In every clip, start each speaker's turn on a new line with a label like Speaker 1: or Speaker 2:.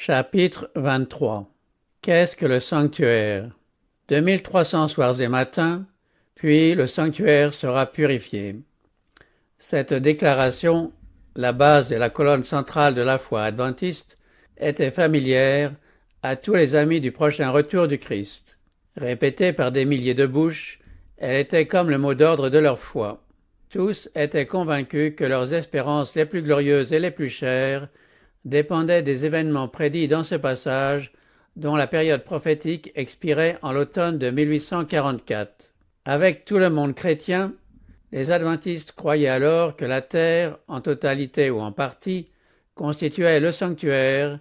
Speaker 1: Chapitre 23. Qu'est-ce que le sanctuaire? 2300 soirs et matins, puis le sanctuaire sera purifié. Cette déclaration, la base et la colonne centrale de la foi adventiste, était familière à tous les amis du prochain retour du Christ. Répétée par des milliers de bouches, elle était comme le mot d'ordre de leur foi. Tous étaient convaincus que leurs espérances les plus glorieuses et les plus chères dépendaient des événements prédits dans ce passage, dont la période prophétique expirait en l'automne de 1844. Avec tout le monde chrétien, les adventistes croyaient alors que la terre, en totalité ou en partie, constituait le sanctuaire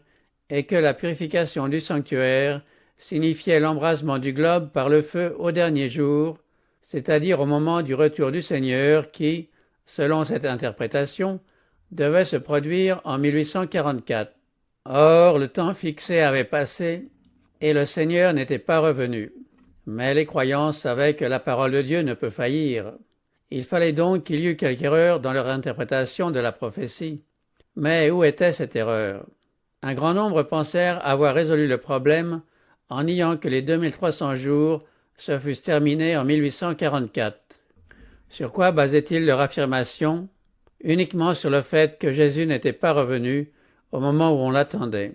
Speaker 1: et que la purification du sanctuaire signifiait l'embrasement du globe par le feu au dernier jour, c'est-à-dire au moment du retour du Seigneur qui, selon cette interprétation, devait se produire en 1844. Or, le temps fixé avait passé et le Seigneur n'était pas revenu. Mais les croyants savaient que la parole de Dieu ne peut faillir. Il fallait donc qu'il y eût quelque erreur dans leur interprétation de la prophétie. Mais où était cette erreur? Un grand nombre pensèrent avoir résolu le problème en niant que les 2300 jours se fussent terminés en 1844. Sur quoi basaient-ils leur affirmation? Uniquement sur le fait que Jésus n'était pas revenu au moment où on l'attendait.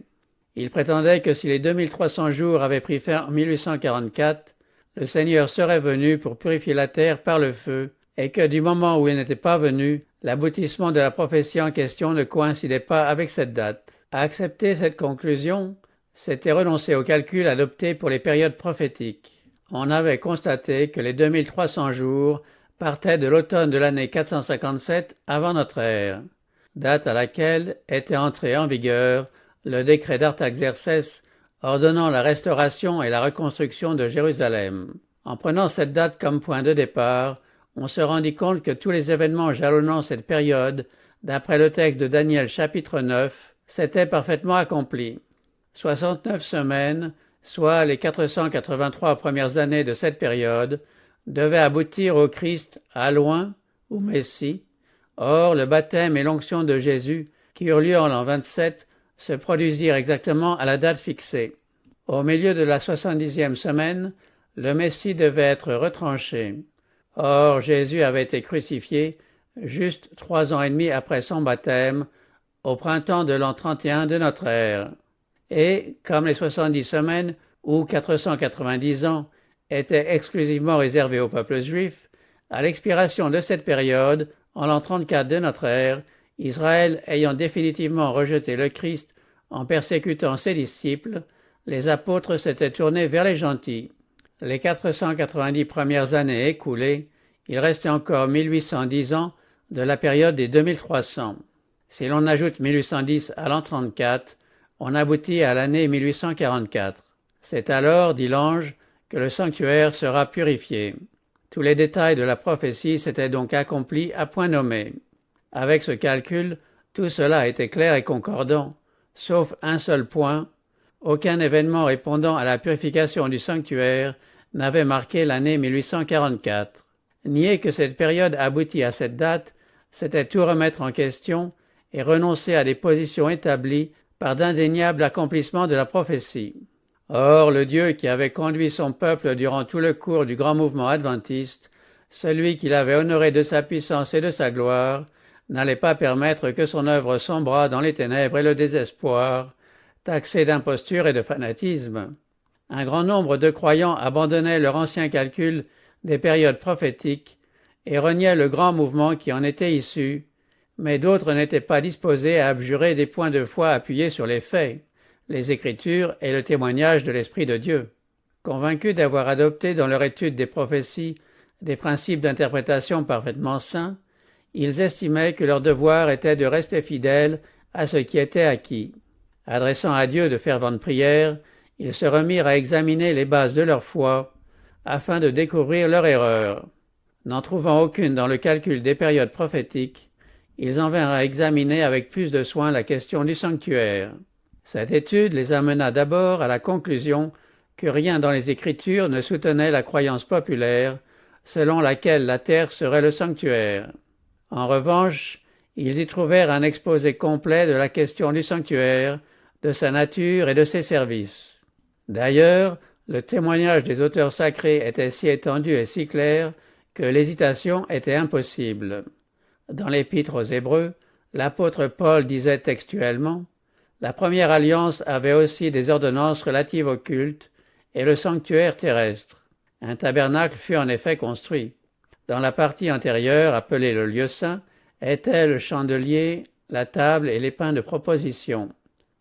Speaker 1: Ils prétendaient que si les 2300 jours avaient pris fin en 1844, le Seigneur serait venu pour purifier la terre par le feu, et que du moment où il n'était pas venu, l'aboutissement de la prophétie en question ne coïncidait pas avec cette date. À accepter cette conclusion, c'était renoncer au calcul adopté pour les périodes prophétiques. On avait constaté que les 2300 jours partait de l'automne de l'année 457 avant notre ère, date à laquelle était entré en vigueur le décret d'Artaxercès ordonnant la restauration et la reconstruction de Jérusalem. En prenant cette date comme point de départ, on se rendit compte que tous les événements jalonnant cette période, d'après le texte de Daniel chapitre 9, s'étaient parfaitement accomplis. 69 semaines, soit les 483 premières années de cette période, devait aboutir au Christ à loin, ou Messie. Or, le baptême et l'onction de Jésus, qui eurent lieu en l'an 27, se produisirent exactement à la date fixée. Au milieu de la 70e semaine, le Messie devait être retranché. Or, Jésus avait été crucifié juste 3 ans et demi après son baptême, au printemps de l'an 31 de notre ère. Et, comme les 70 semaines, ou 490 ans, était exclusivement réservé au peuple juif, à l'expiration de cette période, en l'an 34 de notre ère, Israël ayant définitivement rejeté le Christ en persécutant ses disciples, les apôtres s'étaient tournés vers les gentils. Les 490 premières années écoulées, il restait encore 1810 ans de la période des 2300. Si l'on ajoute 1810 à l'an 34, on aboutit à l'année 1844. C'est alors, dit l'ange, que le sanctuaire sera purifié. Tous les détails de la prophétie s'étaient donc accomplis à point nommé. Avec ce calcul, tout cela était clair et concordant, sauf un seul point. Aucun événement répondant à la purification du sanctuaire n'avait marqué l'année 1844. Nier que cette période aboutit à cette date, c'était tout remettre en question et renoncer à des positions établies par d'indéniables accomplissements de la prophétie. Or, le Dieu qui avait conduit son peuple durant tout le cours du grand mouvement adventiste, celui qui l'avait honoré de sa puissance et de sa gloire, n'allait pas permettre que son œuvre sombrât dans les ténèbres et le désespoir, taxé d'imposture et de fanatisme. Un grand nombre de croyants abandonnaient leur ancien calcul des périodes prophétiques et reniaient le grand mouvement qui en était issu, mais d'autres n'étaient pas disposés à abjurer des points de foi appuyés sur les faits, les Écritures et le témoignage de l'Esprit de Dieu. Convaincus d'avoir adopté dans leur étude des prophéties des principes d'interprétation parfaitement saints, ils estimaient que leur devoir était de rester fidèles à ce qui était acquis. Adressant à Dieu de ferventes prières, ils se remirent à examiner les bases de leur foi, afin de découvrir leur erreur. N'en trouvant aucune dans le calcul des périodes prophétiques, ils en vinrent à examiner avec plus de soin la question du sanctuaire. Cette étude les amena d'abord à la conclusion que rien dans les Écritures ne soutenait la croyance populaire selon laquelle la terre serait le sanctuaire. En revanche, ils y trouvèrent un exposé complet de la question du sanctuaire de sa nature et de ses services. D'ailleurs, le témoignage des auteurs sacrés était si étendu et si clair que l'hésitation était impossible. Dans l'Épître aux Hébreux, l'apôtre Paul disait textuellement « La première alliance avait aussi des ordonnances relatives au culte et le sanctuaire terrestre. Un tabernacle fut en effet construit. Dans la partie antérieure, appelée le lieu saint, était le chandelier, la table et les pains de proposition.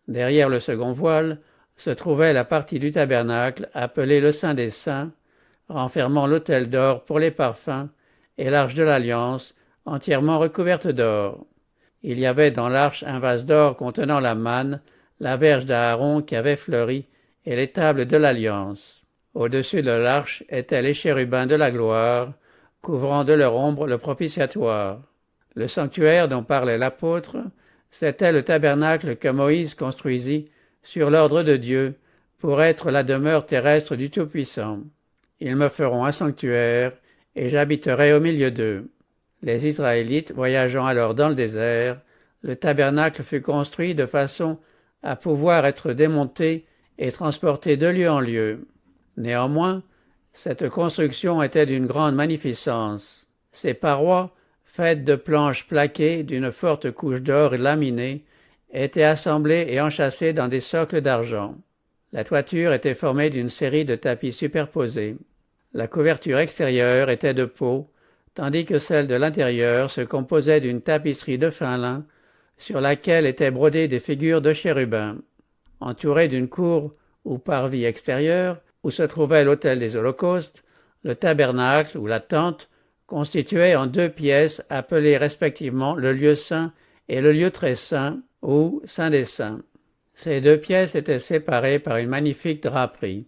Speaker 1: Derrière le second voile se trouvait la partie du tabernacle appelée le Saint des Saints, renfermant l'autel d'or pour les parfums et l'arche de l'Alliance, entièrement recouverte d'or. Il y avait dans l'arche un vase d'or contenant la manne, la verge d'Aaron qui avait fleuri, et les tables de l'Alliance. Au-dessus de l'arche étaient les chérubins de la gloire, couvrant de leur ombre le propitiatoire. Le sanctuaire dont parlait l'apôtre, c'était le tabernacle que Moïse construisit sur l'ordre de Dieu pour être la demeure terrestre du Tout-Puissant. Ils me feront un sanctuaire, et j'habiterai au milieu d'eux. Les Israélites voyageant alors dans le désert, le tabernacle fut construit de façon à pouvoir être démonté et transporté de lieu en lieu. Néanmoins, cette construction était d'une grande magnificence. Ses parois, faites de planches plaquées d'une forte couche d'or laminé, étaient assemblées et enchâssées dans des socles d'argent. La toiture était formée d'une série de tapis superposés. La couverture extérieure était de peau, tandis que celle de l'intérieur se composait d'une tapisserie de fin lin, sur laquelle étaient brodées des figures de chérubins. Entouré d'une cour ou parvis extérieure, où se trouvait l'autel des holocaustes, le tabernacle ou la tente constituait en 2 pièces appelées respectivement le lieu saint et le lieu très saint ou Saint des Saints. Ces 2 pièces étaient séparées par une magnifique draperie.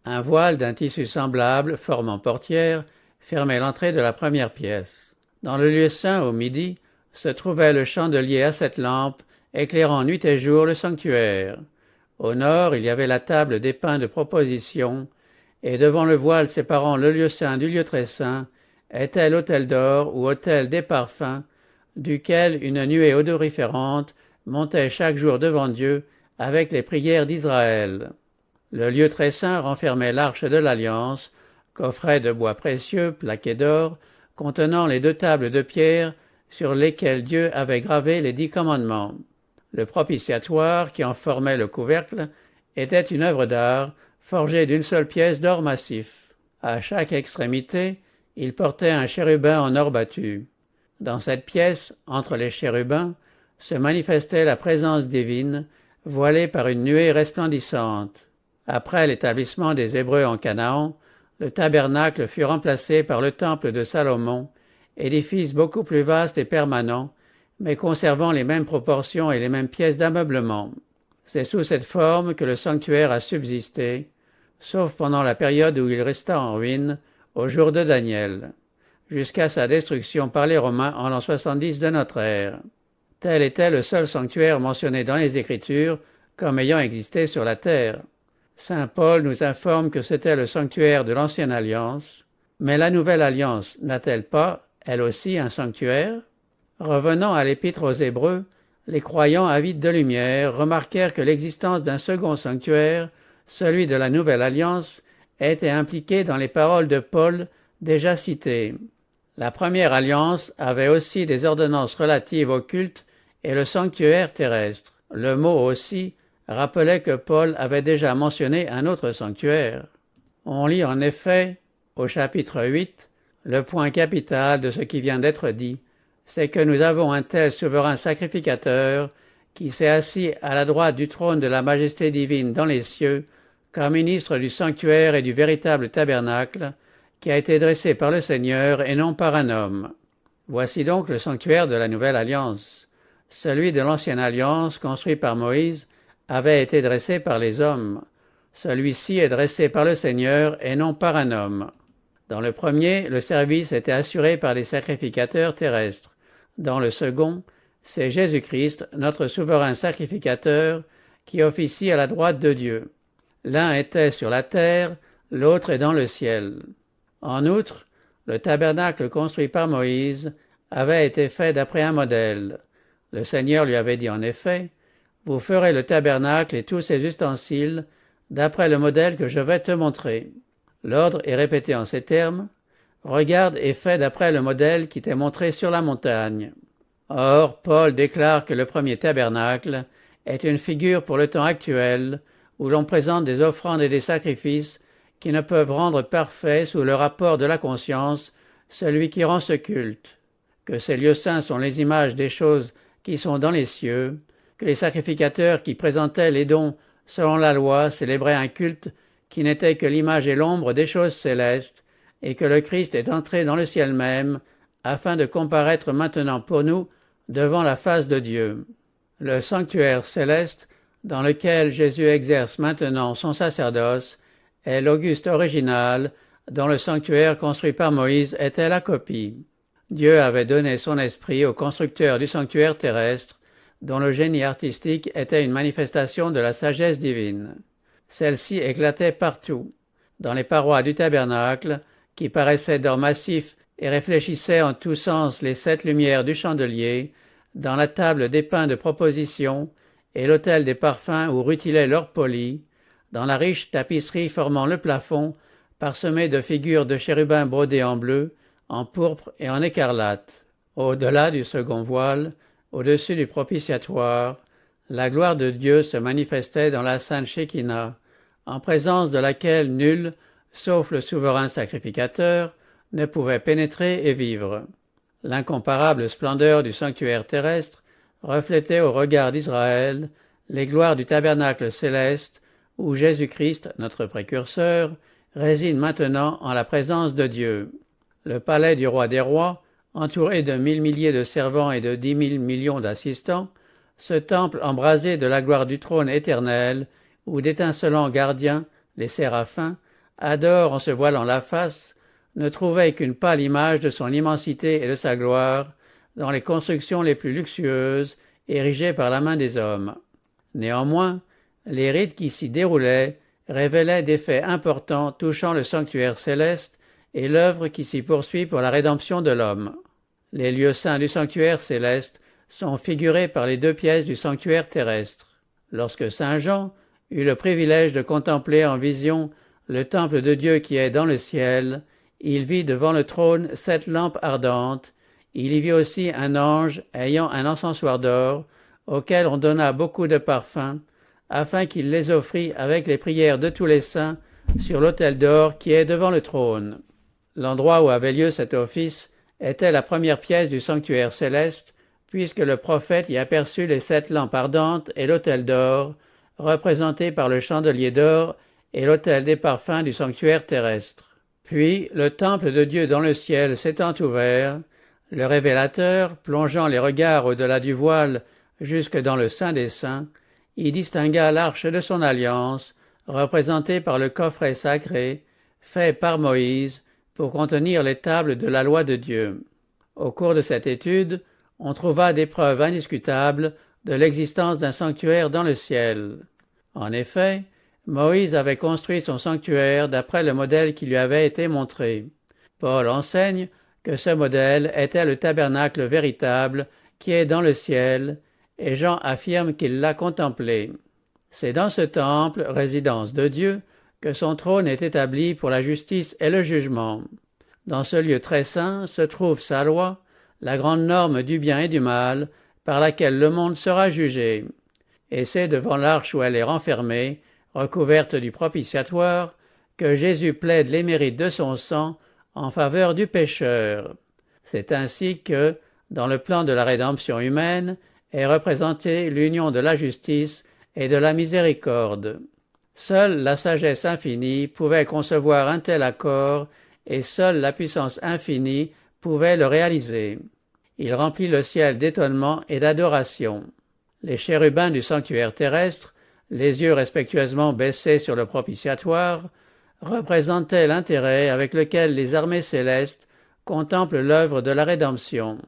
Speaker 1: Un voile d'un tissu semblable, formant portière, fermait l'entrée de la première pièce. Dans le lieu saint au midi se trouvait le chandelier à 7 lampes, éclairant nuit et jour le sanctuaire. Au nord, il y avait la table des pains de proposition, et devant le voile séparant le lieu saint du lieu très saint, était l'autel d'or ou autel des parfums, duquel une nuée odoriférante montait chaque jour devant Dieu avec les prières d'Israël. Le lieu très saint renfermait l'arche de l'Alliance, coffret de bois précieux plaqué d'or, contenant les 2 tables de pierre sur lesquelles Dieu avait gravé les 10 commandements. Le propitiatoire, qui en formait le couvercle, était une œuvre d'art forgée d'une seule pièce d'or massif. À chaque extrémité, il portait un chérubin en or battu. Dans cette pièce, entre les chérubins, se manifestait la présence divine, voilée par une nuée resplendissante. Après l'établissement des Hébreux en Canaan, le tabernacle fut remplacé par le temple de Salomon, édifice beaucoup plus vaste et permanent, mais conservant les mêmes proportions et les mêmes pièces d'ameublement. C'est sous cette forme que le sanctuaire a subsisté, sauf pendant la période où il resta en ruine, au jour de Daniel, jusqu'à sa destruction par les Romains en l'an 70 de notre ère. Tel était le seul sanctuaire mentionné dans les Écritures comme ayant existé sur la terre. Saint Paul nous informe que c'était le sanctuaire de l'Ancienne Alliance, mais la Nouvelle Alliance n'a-t-elle pas, elle aussi, un sanctuaire? Revenant à l'Épître aux Hébreux, les croyants avides de lumière remarquèrent que l'existence d'un second sanctuaire, celui de la Nouvelle Alliance, était impliquée dans les paroles de Paul déjà citées. La première alliance avait aussi des ordonnances relatives au culte et le sanctuaire terrestre. Le mot aussi rappelait que Paul avait déjà mentionné un autre sanctuaire. On lit en effet, au chapitre 8, le point capital de ce qui vient d'être dit, c'est que nous avons un tel souverain sacrificateur qui s'est assis à la droite du trône de la majesté divine dans les cieux, comme ministre du sanctuaire et du véritable tabernacle, qui a été dressé par le Seigneur et non par un homme. Voici donc le sanctuaire de la Nouvelle Alliance. Celui de l'Ancienne Alliance, construit par Moïse, avait été dressé par les hommes. Celui-ci est dressé par le Seigneur et non par un homme. Dans le premier, le service était assuré par les sacrificateurs terrestres. Dans le second, c'est Jésus-Christ, notre souverain sacrificateur, qui officie à la droite de Dieu. L'un était sur la terre, l'autre est dans le ciel. En outre, le tabernacle construit par Moïse avait été fait d'après un modèle. Le Seigneur lui avait dit en effet, « vous ferez le tabernacle et tous ses ustensiles, d'après le modèle que je vais te montrer. L'ordre est répété en ces termes. Regarde et fais d'après le modèle qui t'est montré sur la montagne. Or, Paul déclare que le premier tabernacle est une figure pour le temps actuel, où l'on présente des offrandes et des sacrifices qui ne peuvent rendre parfait sous le rapport de la conscience celui qui rend ce culte, que ces lieux saints sont les images des choses qui sont dans les cieux, que les sacrificateurs qui présentaient les dons selon la loi célébraient un culte qui n'était que l'image et l'ombre des choses célestes, et que le Christ est entré dans le ciel même, afin de comparaître maintenant pour nous devant la face de Dieu. Le sanctuaire céleste, dans lequel Jésus exerce maintenant son sacerdoce, est l'auguste original, dont le sanctuaire construit par Moïse était la copie. Dieu avait donné son esprit au constructeur du sanctuaire terrestre, dont le génie artistique était une manifestation de la sagesse divine. Celle-ci éclatait partout, dans les parois du tabernacle, qui paraissaient d'or massif et réfléchissaient en tous sens les 7 lumières du chandelier, dans la table des pains de proposition et l'autel des parfums où rutilait l'or poli, dans la riche tapisserie formant le plafond, parsemée de figures de chérubins brodés en bleu, en pourpre et en écarlate. Au-delà du second voile, au-dessus du propitiatoire, la gloire de Dieu se manifestait dans la sainte Shekinah, en présence de laquelle nul, sauf le souverain sacrificateur, ne pouvait pénétrer et vivre. L'incomparable splendeur du sanctuaire terrestre reflétait au regard d'Israël les gloires du tabernacle céleste où Jésus-Christ, notre précurseur, réside maintenant en la présence de Dieu. Le palais du roi des rois, entouré de 1000 milliers de servants et de 10 000 millions d'assistants, ce temple embrasé de la gloire du trône éternel, où d'étincelants gardiens, les séraphins, adorent en se voilant la face, ne trouvait qu'une pâle image de son immensité et de sa gloire dans les constructions les plus luxueuses érigées par la main des hommes. Néanmoins, les rites qui s'y déroulaient révélaient des faits importants touchant le sanctuaire céleste et l'œuvre qui s'y poursuit pour la rédemption de l'homme. Les lieux saints du sanctuaire céleste sont figurés par les 2 pièces du sanctuaire terrestre. Lorsque saint Jean eut le privilège de contempler en vision le temple de Dieu qui est dans le ciel, il vit devant le trône 7 lampes ardentes. Il y vit aussi un ange ayant un encensoir d'or, auquel on donna beaucoup de parfums, afin qu'il les offrît avec les prières de tous les saints sur l'autel d'or qui est devant le trône. L'endroit où avait lieu cet office était la première pièce du sanctuaire céleste, puisque le prophète y aperçut les 7 lampes ardentes et l'autel d'or, représentés par le chandelier d'or et l'autel des parfums du sanctuaire terrestre. Puis le temple de Dieu dans le ciel s'étant ouvert, le révélateur, plongeant les regards au-delà du voile jusque dans le Saint des Saints, y distingua l'arche de son alliance, représentée par le coffret sacré, fait par Moïse, pour contenir les tables de la loi de Dieu. Au cours de cette étude, on trouva des preuves indiscutables de l'existence d'un sanctuaire dans le ciel. En effet, Moïse avait construit son sanctuaire d'après le modèle qui lui avait été montré. Paul enseigne que ce modèle était le tabernacle véritable qui est dans le ciel, et Jean affirme qu'il l'a contemplé. C'est dans ce temple, résidence de Dieu, que son trône est établi pour la justice et le jugement. Dans ce lieu très saint se trouve sa loi, la grande norme du bien et du mal, par laquelle le monde sera jugé. Et c'est devant l'arche où elle est renfermée, recouverte du propitiatoire, que Jésus plaide les mérites de son sang en faveur du pécheur. C'est ainsi que, dans le plan de la rédemption humaine, est représentée l'union de la justice et de la miséricorde. Seule la sagesse infinie pouvait concevoir un tel accord et seule la puissance infinie pouvait le réaliser. Il remplit le ciel d'étonnement et d'adoration. Les chérubins du sanctuaire terrestre, les yeux respectueusement baissés sur le propitiatoire, représentaient l'intérêt avec lequel les armées célestes contemplent l'œuvre de la rédemption.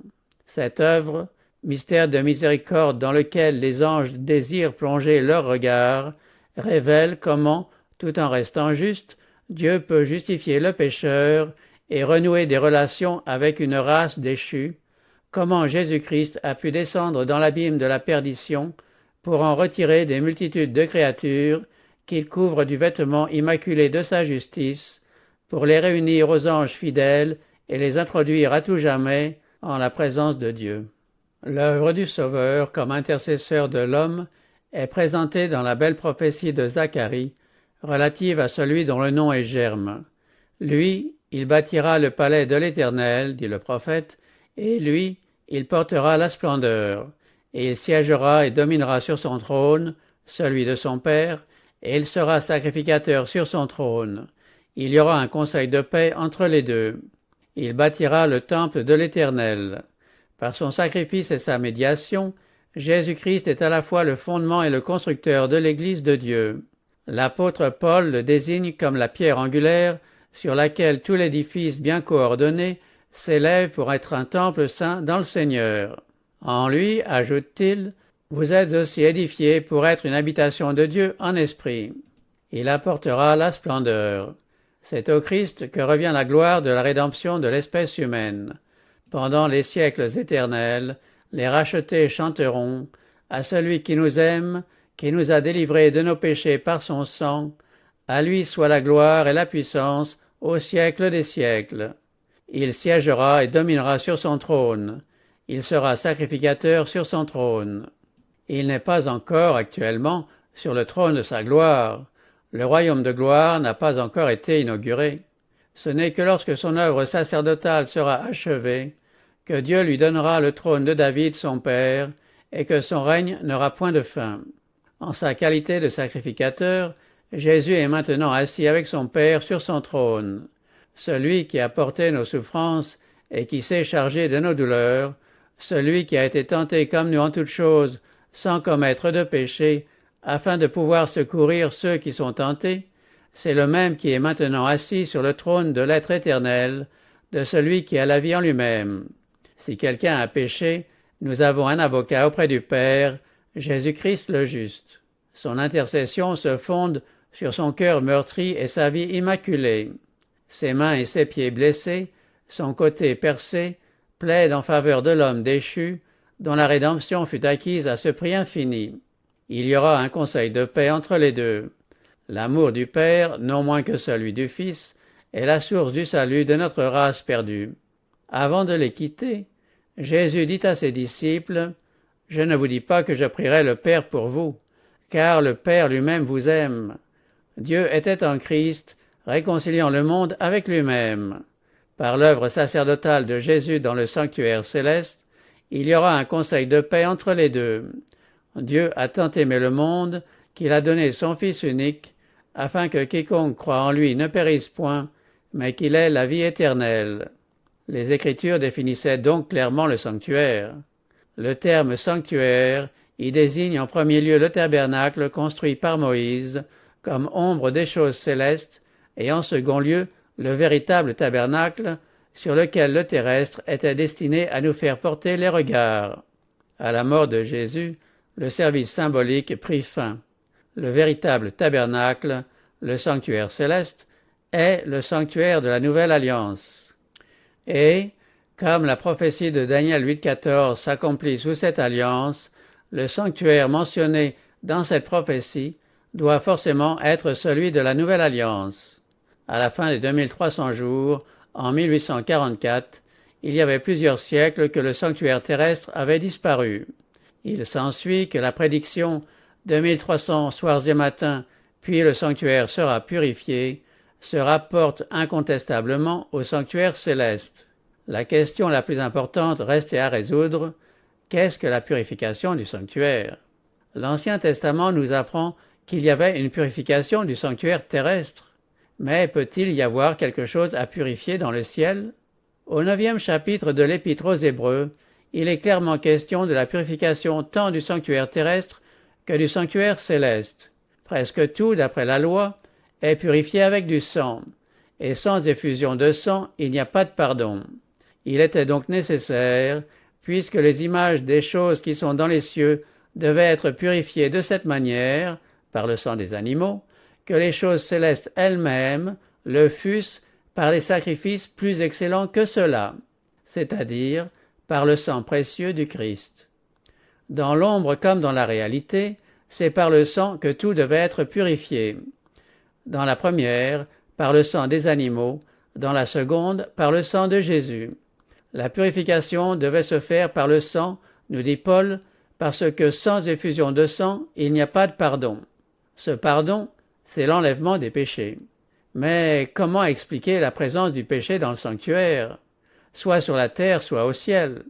Speaker 1: Cette œuvre, mystère de miséricorde dans lequel les anges désirent plonger leur regard, révèle comment, tout en restant juste, Dieu peut justifier le pécheur et renouer des relations avec une race déchue, comment Jésus-Christ a pu descendre dans l'abîme de la perdition pour en retirer des multitudes de créatures qu'il couvre du vêtement immaculé de sa justice, pour les réunir aux anges fidèles et les introduire à tout jamais en la présence de Dieu. L'œuvre du Sauveur comme intercesseur de l'homme est présentée dans la belle prophétie de Zacharie, relative à celui dont le nom est Germe. Lui, il bâtira le palais de l'Éternel, dit le prophète, et lui, il portera la splendeur, et il siégera et dominera sur son trône, celui de son père, et il sera sacrificateur sur son trône. Il y aura un conseil de paix entre les deux. Il bâtira le temple de l'Éternel. Par son sacrifice et sa médiation, Jésus-Christ est à la fois le fondement et le constructeur de l'Église de Dieu. L'apôtre Paul le désigne comme la pierre angulaire sur laquelle tout l'édifice bien coordonné s'élève pour être un temple saint dans le Seigneur. En lui, ajoute-t-il, vous êtes aussi édifiés pour être une habitation de Dieu en esprit. Il apportera la splendeur. C'est au Christ que revient la gloire de la rédemption de l'espèce humaine. Pendant les siècles éternels, les rachetés chanteront à celui qui nous aime, qui nous a délivrés de nos péchés par son sang. À lui soit la gloire et la puissance au siècle des siècles. Il siégera et dominera sur son trône. Il sera sacrificateur sur son trône. Il n'est pas encore actuellement sur le trône de sa gloire. Le royaume de gloire n'a pas encore été inauguré. Ce n'est que lorsque son œuvre sacerdotale sera achevée que Dieu lui donnera le trône de David son père et que son règne n'aura point de fin. En sa qualité de sacrificateur, Jésus est maintenant assis avec son Père sur son trône. Celui qui a porté nos souffrances et qui s'est chargé de nos douleurs, celui qui a été tenté comme nous en toutes choses, sans commettre de péché, afin de pouvoir secourir ceux qui sont tentés, c'est le même qui est maintenant assis sur le trône de l'être éternel, de celui qui a la vie en lui-même. Si quelqu'un a péché, nous avons un avocat auprès du Père, Jésus-Christ le juste. Son intercession se fonde sur son cœur meurtri et sa vie immaculée. Ses mains et ses pieds blessés, son côté percé, plaident en faveur de l'homme déchu, dont la rédemption fut acquise à ce prix infini. Il y aura un conseil de paix entre les deux. L'amour du Père, non moins que celui du Fils, est la source du salut de notre race perdue. Avant de les quitter, Jésus dit à ses disciples, « Je ne vous dis pas que je prierai le Père pour vous, car le Père lui-même vous aime. Dieu était en Christ, réconciliant le monde avec lui-même. Par l'œuvre sacerdotale de Jésus dans le sanctuaire céleste, il y aura un conseil de paix entre les deux. Dieu a tant aimé le monde qu'il a donné son Fils unique, afin que quiconque croit en lui ne périsse point, mais qu'il ait la vie éternelle. » Les Écritures définissaient donc clairement le sanctuaire. Le terme sanctuaire y désigne en premier lieu le tabernacle construit par Moïse, comme ombre des choses célestes, et en second lieu le véritable tabernacle, sur lequel le terrestre était destiné à nous faire porter les regards. À la mort de Jésus, le service symbolique prit fin. Le véritable tabernacle, le sanctuaire céleste, est le sanctuaire de la nouvelle alliance. Et, comme la prophétie de Daniel 8,14 s'accomplit sous cette alliance, le sanctuaire mentionné dans cette prophétie doit forcément être celui de la nouvelle alliance. À la fin des 2300 jours, en 1844, il y avait plusieurs siècles que le sanctuaire terrestre avait disparu. Il s'ensuit que la prédiction « 2300 soirs et matins, puis le sanctuaire sera purifié » se rapporte incontestablement au sanctuaire céleste. La question la plus importante restait à résoudre, qu'est-ce que la purification du sanctuaire? L'Ancien Testament nous apprend qu'il y avait une purification du sanctuaire terrestre. Mais peut-il y avoir quelque chose à purifier dans le ciel? Au 9e chapitre de l'Épître aux Hébreux, il est clairement question de la purification tant du sanctuaire terrestre que du sanctuaire céleste. Presque tout, d'après la loi, est purifié avec du sang, et sans effusion de sang, il n'y a pas de pardon. Il était donc nécessaire, puisque les images des choses qui sont dans les cieux devaient être purifiées de cette manière, par le sang des animaux, que les choses célestes elles-mêmes le fussent par les sacrifices plus excellents que ceux-là, c'est-à-dire par le sang précieux du Christ. Dans l'ombre comme dans la réalité, c'est par le sang que tout devait être purifié. Dans la première, par le sang des animaux, dans la seconde, par le sang de Jésus. La purification devait se faire par le sang, nous dit Paul, parce que sans effusion de sang, il n'y a pas de pardon. Ce pardon, c'est l'enlèvement des péchés. Mais comment expliquer la présence du péché dans le sanctuaire, soit sur la terre, soit au ciel?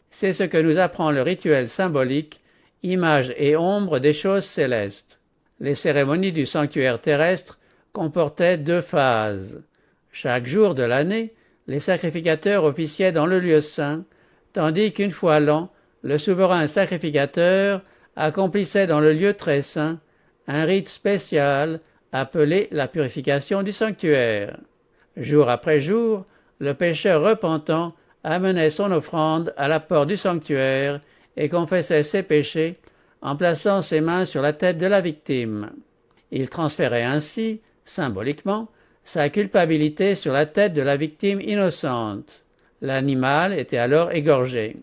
Speaker 1: C'est ce que nous apprend le rituel symbolique, image et ombre des choses célestes. Les cérémonies du sanctuaire terrestre comportaient 2 phases. Chaque jour de l'année, les sacrificateurs officiaient dans le lieu saint, tandis qu'une fois l'an, le souverain sacrificateur accomplissait dans le lieu très saint un rite spécial appelé la purification du sanctuaire. Jour après jour, le pécheur repentant amenait son offrande à la porte du sanctuaire et confessait ses péchés en plaçant ses mains sur la tête de la victime. Il transférait ainsi, symboliquement, sa culpabilité sur la tête de la victime innocente. L'animal était alors égorgé.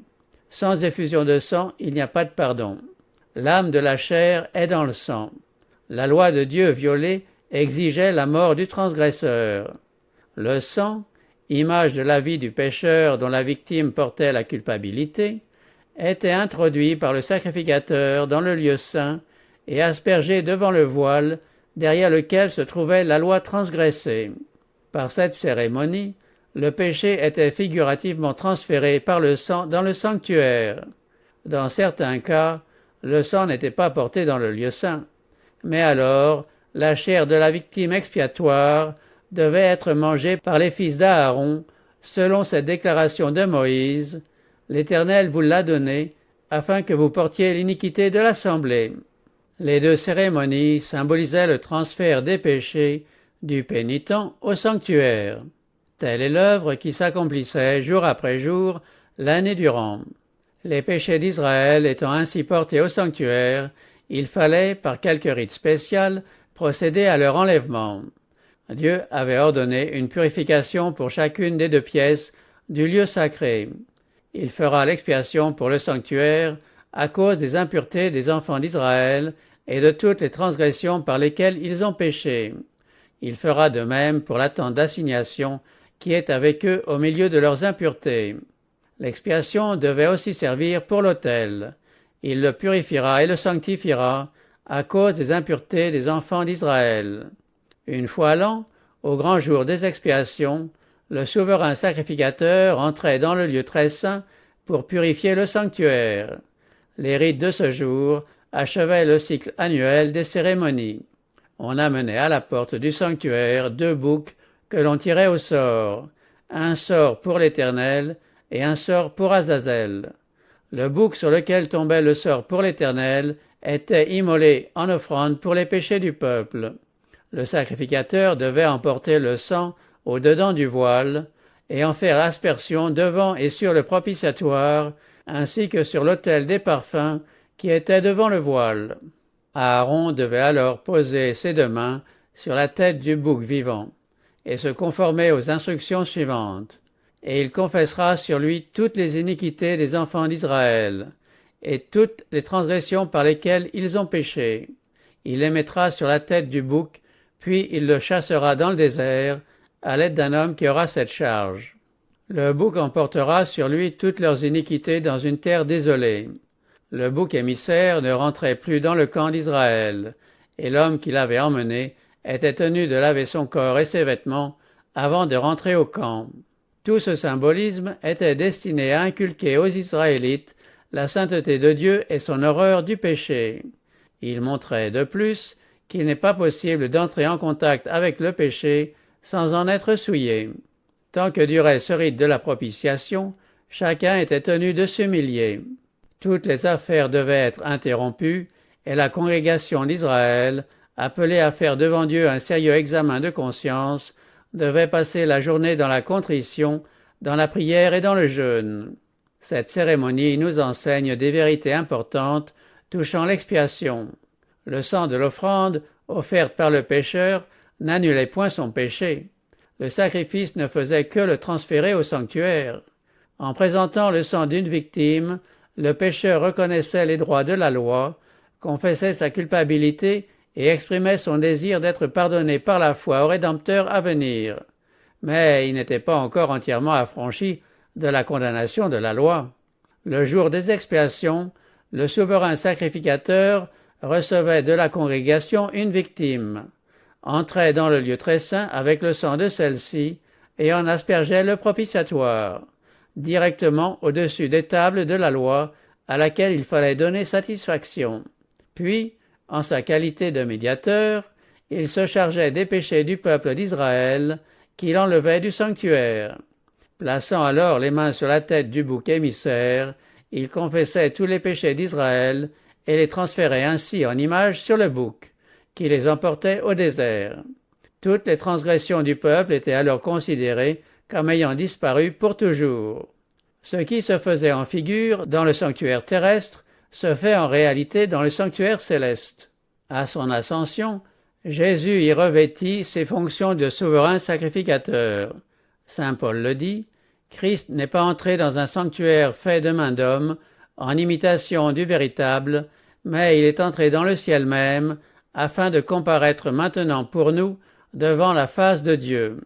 Speaker 1: Sans effusion de sang, il n'y a pas de pardon. L'âme de la chair est dans le sang. La loi de Dieu violée exigeait la mort du transgresseur. Le sang, image de la vie du pécheur dont la victime portait la culpabilité, était introduit par le sacrificateur dans le lieu saint et aspergé devant le voile derrière lequel se trouvait la loi transgressée. Par cette cérémonie, le péché était figurativement transféré par le sang dans le sanctuaire. Dans certains cas, le sang n'était pas porté dans le lieu saint, mais alors la chair de la victime expiatoire devait être mangée par les fils d'Aaron, selon cette déclaration de Moïse, « L'Éternel vous l'a donné, afin que vous portiez l'iniquité de l'assemblée. » Les 2 cérémonies symbolisaient le transfert des péchés du pénitent au sanctuaire. Telle est l'œuvre qui s'accomplissait jour après jour, l'année durant. Les péchés d'Israël étant ainsi portés au sanctuaire, il fallait, par quelque rite spécial, procéder à leur enlèvement. Dieu avait ordonné une purification pour chacune des 2 pièces du lieu sacré. Il fera l'expiation pour le sanctuaire à cause des impuretés des enfants d'Israël et de toutes les transgressions par lesquelles ils ont péché. Il fera de même pour la tente d'assignation qui est avec eux au milieu de leurs impuretés. L'expiation devait aussi servir pour l'autel. Il le purifiera et le sanctifiera à cause des impuretés des enfants d'Israël. Une fois l'an, au grand jour des expiations, le souverain sacrificateur entrait dans le lieu très saint pour purifier le sanctuaire. Les rites de ce jour achevaient le cycle annuel des cérémonies. On amenait à la porte du sanctuaire 2 boucs que l'on tirait au sort, un sort pour l'Éternel et un sort pour Azazel. Le bouc sur lequel tombait le sort pour l'Éternel était immolé en offrande pour les péchés du peuple. Le sacrificateur devait emporter le sang au-dedans du voile et en faire aspersion devant et sur le propitiatoire, ainsi que sur l'autel des parfums qui était devant le voile. Aaron devait alors poser ses 2 mains sur la tête du bouc vivant et se conformer aux instructions suivantes. Et il confessera sur lui toutes les iniquités des enfants d'Israël et toutes les transgressions par lesquelles ils ont péché. Il les mettra sur la tête du bouc, puis il le chassera dans le désert à l'aide d'un homme qui aura cette charge. Le bouc emportera sur lui toutes leurs iniquités dans une terre désolée. Le bouc émissaire ne rentrait plus dans le camp d'Israël, et l'homme qui l'avait emmené était tenu de laver son corps et ses vêtements avant de rentrer au camp. Tout ce symbolisme était destiné à inculquer aux Israélites la sainteté de Dieu et son horreur du péché. Il montrait de plus qu'il n'est pas possible d'entrer en contact avec le péché sans en être souillé. Tant que durait ce rite de la propitiation, chacun était tenu de s'humilier. Toutes les affaires devaient être interrompues et la congrégation d'Israël, appelée à faire devant Dieu un sérieux examen de conscience, devait passer la journée dans la contrition, dans la prière et dans le jeûne. Cette cérémonie nous enseigne des vérités importantes touchant l'expiation. Le sang de l'offrande, offerte par le pécheur, n'annulait point son péché. Le sacrifice ne faisait que le transférer au sanctuaire. En présentant le sang d'une victime, le pécheur reconnaissait les droits de la loi, confessait sa culpabilité et exprimait son désir d'être pardonné par la foi au Rédempteur à venir. Mais il n'était pas encore entièrement affranchi de la condamnation de la loi. Le jour des expiations, le souverain sacrificateur recevait de la congrégation une victime, entrait dans le lieu très saint avec le sang de celle-ci et en aspergeait le propitiatoire, directement au-dessus des tables de la loi à laquelle il fallait donner satisfaction. Puis, en sa qualité de médiateur, il se chargeait des péchés du peuple d'Israël qu'il enlevait du sanctuaire. Plaçant alors les mains sur la tête du bouc émissaire, il confessait tous les péchés d'Israël et les transférait ainsi en images sur le bouc, qui les emportait au désert. Toutes les transgressions du peuple étaient alors considérées comme ayant disparu pour toujours. Ce qui se faisait en figure dans le sanctuaire terrestre se fait en réalité dans le sanctuaire céleste. À son ascension, Jésus y revêtit ses fonctions de souverain sacrificateur. Saint Paul le dit, Christ n'est pas entré dans un sanctuaire fait de main d'homme, en imitation du véritable, mais il est entré dans le ciel même, afin de comparaître maintenant pour nous devant la face de Dieu.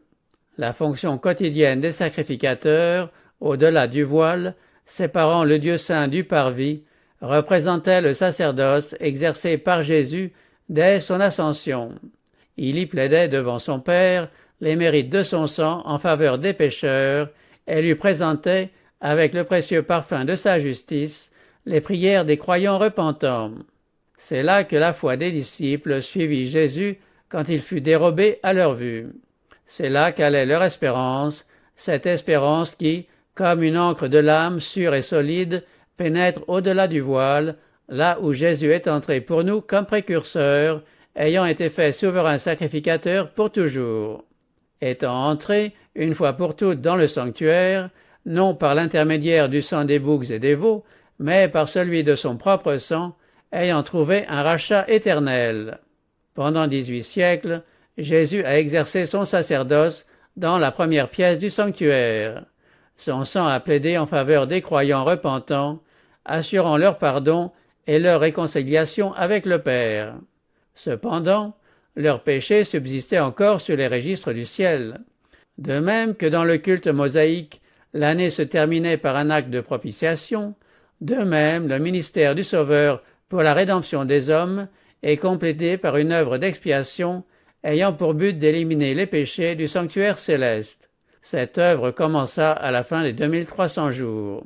Speaker 1: La fonction quotidienne des sacrificateurs, au-delà du voile, séparant le Dieu saint du parvis, représentait le sacerdoce exercé par Jésus dès son ascension. Il y plaidait devant son Père les mérites de son sang en faveur des pécheurs et lui présentait, avec le précieux parfum de sa justice, les prières des croyants repentants. C'est là que la foi des disciples suivit Jésus quand il fut dérobé à leur vue. C'est là qu'allait leur espérance, cette espérance qui, comme une encre de l'âme sûre et solide, pénètre au-delà du voile, là où Jésus est entré pour nous comme précurseur, ayant été fait souverain sacrificateur pour toujours. Étant entré, une fois pour toutes dans le sanctuaire, non par l'intermédiaire du sang des boucs et des veaux, mais par celui de son propre sang, ayant trouvé un rachat éternel. Pendant 18 siècles, Jésus a exercé son sacerdoce dans la première pièce du sanctuaire. Son sang a plaidé en faveur des croyants repentants, assurant leur pardon et leur réconciliation avec le Père. Cependant, leurs péchés subsistaient encore sur les registres du ciel. De même que dans le culte mosaïque, l'année se terminait par un acte de propitiation, de même le ministère du Sauveur pour la rédemption des hommes est complété par une œuvre d'expiation ayant pour but d'éliminer les péchés du sanctuaire céleste. Cette œuvre commença à la fin des 2300 jours.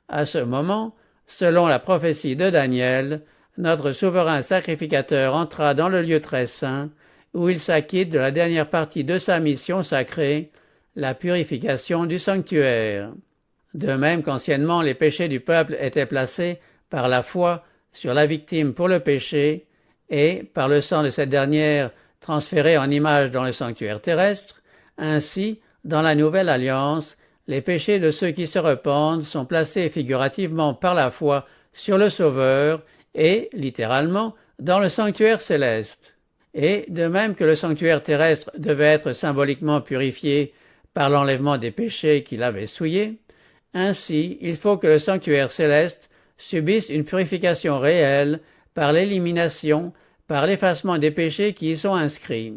Speaker 1: À ce moment, selon la prophétie de Daniel, notre souverain sacrificateur entra dans le lieu très saint, où il s'acquitte de la dernière partie de sa mission sacrée, la purification du sanctuaire. De même qu'anciennement les péchés du peuple étaient placés, par la foi, sur la victime pour le péché, et, par le sang de cette dernière, transféré en image dans le sanctuaire terrestre, ainsi, dans la nouvelle alliance, les péchés de ceux qui se repentent sont placés figurativement par la foi sur le Sauveur et, littéralement, dans le sanctuaire céleste. Et, de même que le sanctuaire terrestre devait être symboliquement purifié par l'enlèvement des péchés qui l'avaient souillé, ainsi il faut que le sanctuaire céleste subisse une purification réelle par l'élimination, par l'effacement des péchés qui y sont inscrits.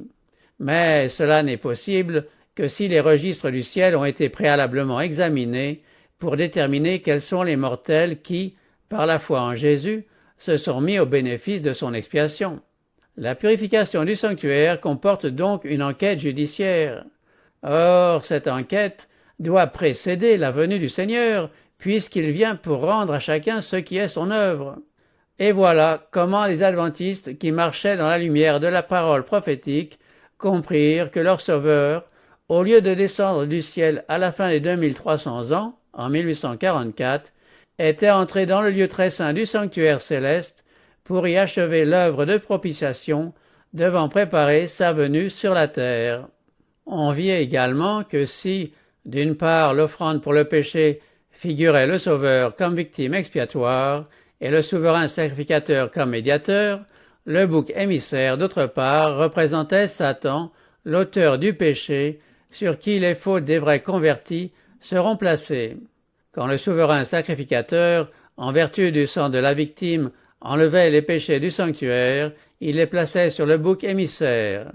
Speaker 1: Mais cela n'est possible que si les registres du ciel ont été préalablement examinés pour déterminer quels sont les mortels qui, par la foi en Jésus, se sont mis au bénéfice de son expiation. La purification du sanctuaire comporte donc une enquête judiciaire. Or, cette enquête doit précéder la venue du Seigneur, puisqu'il vient pour rendre à chacun ce qui est son œuvre. Et voilà comment les adventistes qui marchaient dans la lumière de la parole prophétique comprirent que leur Sauveur, au lieu de descendre du ciel à la fin des 2300 ans, en 1844, était entré dans le lieu très saint du sanctuaire céleste pour y achever l'œuvre de propitiation devant préparer sa venue sur la terre. On vit également que si, d'une part, l'offrande pour le péché figurait le Sauveur comme victime expiatoire et le souverain sacrificateur comme médiateur, le bouc émissaire, d'autre part, représentait Satan, l'auteur du péché, sur qui les fautes des vrais convertis seront placées. Quand le souverain sacrificateur, en vertu du sang de la victime, enlevait les péchés du sanctuaire, il les plaçait sur le bouc émissaire.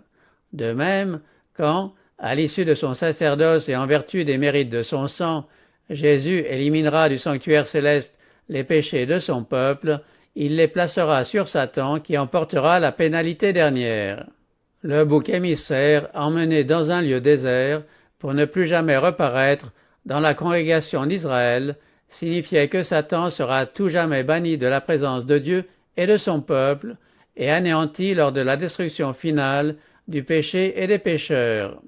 Speaker 1: De même, quand, à l'issue de son sacerdoce et en vertu des mérites de son sang, Jésus éliminera du sanctuaire céleste les péchés de son peuple, il les placera sur Satan qui en portera la pénalité dernière. Le bouc émissaire, emmené dans un lieu désert, pour ne plus jamais reparaître dans la congrégation d'Israël, signifiait que Satan sera à tout jamais banni de la présence de Dieu et de son peuple, et anéanti lors de la destruction finale du péché et des pécheurs.